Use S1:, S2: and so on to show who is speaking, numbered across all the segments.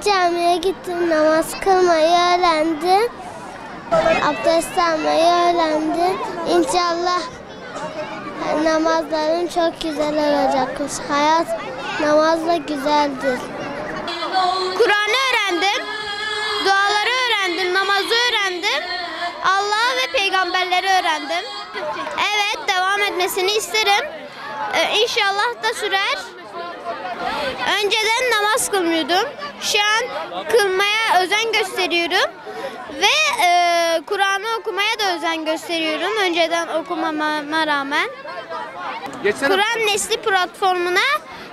S1: camiye gittim, namaz kılmayı öğrendim. Abdest almayı öğrendim. İnşallah namazlarım çok güzel olacak. Hayat namazla güzeldir.
S2: Kur'an'ı öğrendim, duaları öğrendim, namazı öğrendim, Allah'ı ve peygamberleri öğrendim. Evet, devam etmesini isterim. İnşallah da sürer. Önceden namaz kılmıyordum. Şu an kılmaya özen gösteriyorum. Ve Kur'an'ı okumaya da özen gösteriyorum. Önceden okumama rağmen. Kur'an Nesli platformuna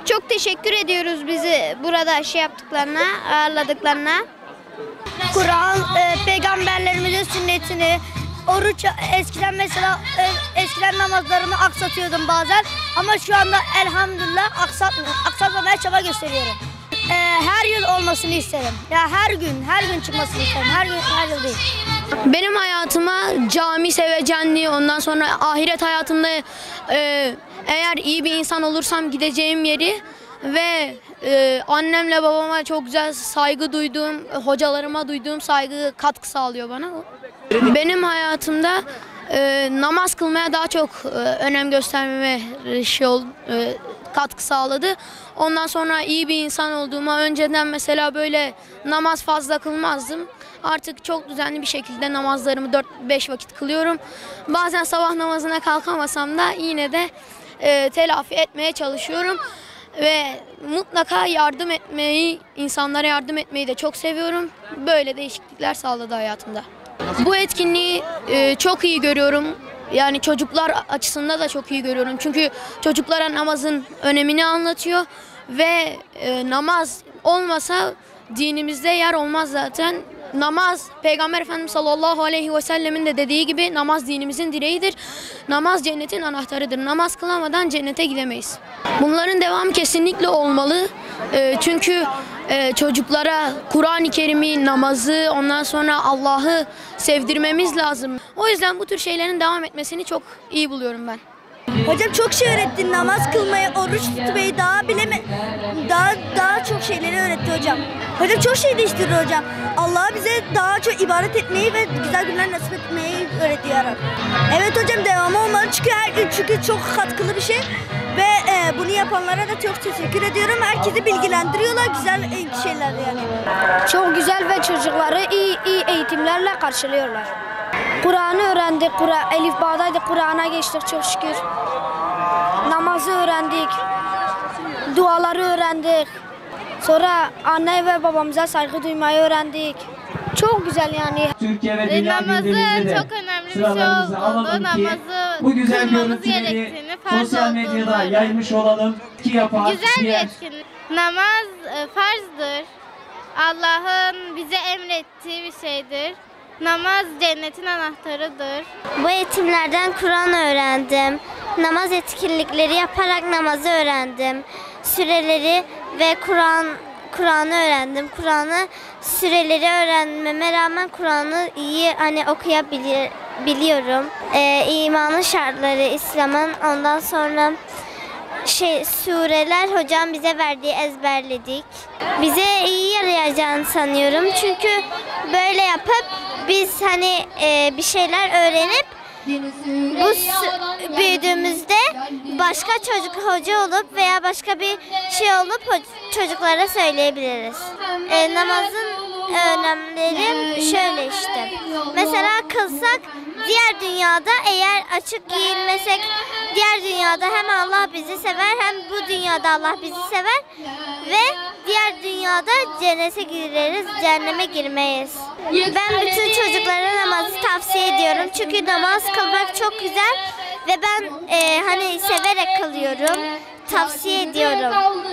S2: çok teşekkür ediyoruz bizi burada yaptıklarına, ağırladıklarına.
S3: Kur'an, peygamberlerimizin sünnetini, oruç, eskiden namazlarımı aksatıyordum bazen ama şu anda elhamdülillah aksatmamaya çaba gösteriyorum. Her yıl olmasını isterim. Ya her gün çıkmasını isterim. Her yıl değil.
S4: Benim hayatıma cami sevecenliği, ondan sonra ahiret hayatımda eğer iyi bir insan olursam gideceğim yeri ve annemle babama çok güzel saygı duyduğum, hocalarıma duyduğum saygı katkı sağlıyor bana. Benim hayatımda namaz kılmaya daha çok önem göstermeme katkı sağladı. Ondan sonra iyi bir insan olduğuma, önceden mesela böyle namaz fazla kılmazdım. Artık çok düzenli bir şekilde namazlarımı 4-5 vakit kılıyorum. Bazen sabah namazına kalkamasam da yine de telafi etmeye çalışıyorum. Ve mutlaka yardım etmeyi, insanlara yardım etmeyi de çok seviyorum. Böyle değişiklikler sağladı hayatımda. Bu etkinliği çok iyi görüyorum. Yani çocuklar açısından da çok iyi görüyorum. Çünkü çocuklara namazın önemini anlatıyor. Ve namaz olmasa dinimizde yer olmaz zaten. Namaz, Peygamber Efendimiz sallallahu aleyhi ve sellemin de dediği gibi namaz dinimizin direğidir. Namaz cennetin anahtarıdır. Namaz kılamadan cennete gidemeyiz. Bunların devamı kesinlikle olmalı. Çünkü çocuklara Kur'an-ı Kerim'i, namazı, ondan sonra Allah'ı sevdirmemiz lazım. O yüzden bu tür şeylerin devam etmesini çok iyi buluyorum ben.
S3: Hocam çok şey öğretti. Namaz kılmayı, oruç tutmayı daha çok şeyleri öğretti hocam. Hocam çok şey değiştirdi hocam. Allah bize daha çok ibadet etmeyi ve güzel günler nasip etmeyi öğretiyor. Evet hocam, devamı olmalı çünkü çok katkılı bir şey ve bunu yapanlara da çok teşekkür ediyorum. Herkesi bilgilendiriyorlar, güzel şeyler yani.
S5: Çok güzel ve çocukları iyi eğitimlerle karşılıyorlar. Kur'an'ı öğrendik, Elif Bağ'daydık, Kur'an'a geçtik çok şükür. Namazı öğrendik, duaları öğrendik. Sonra anne ve babamıza saygı duymayı öğrendik. Çok güzel yani.
S6: Türkiye ve dünya gündeminde
S2: çok önemli bir şey olduğunu, namazı
S6: bu güzel
S2: kılmamız
S6: görüntüleri
S2: gerektiğini, farz
S6: sosyal medyada
S2: olduğunu
S6: yaymış olalım ki yapar.
S2: Güzel bir etkinlik. Namaz farzdır. Allah'ın bize emrettiği bir şeydir. Namaz cennetin anahtarıdır.
S1: Bu eğitimlerden Kur'an öğrendim. Namaz etkinlikleri yaparak namazı öğrendim. Süreleri ve Kur'an'ı öğrendim. Süreleri öğrenmeme rağmen Kur'an'ı iyi okuyabiliyorum. İmanın şartları, İslam'ın, ondan sonra sureler hocam bize verdiği ezberledik. Bize iyi yarayacağını sanıyorum. Çünkü böyle yapıp biz bir şeyler öğrenip büyüdüğümüzde başka hoca olup veya başka bir şey olup çocuklara söyleyebiliriz. Namazın önemleri şöyle işte. Mesela kılsak diğer dünyada eğer açık giyinmesek diğer dünyada hem Allah bizi sever hem bu dünyada Allah bizi sever ve diğer dünyada cennete gireriz, cehenneme girmeyiz. Ben bütün çocuklara namazı tavsiye ediyorum çünkü namaz kılmak çok güzel ve ben severek kılıyorum, tavsiye ediyorum.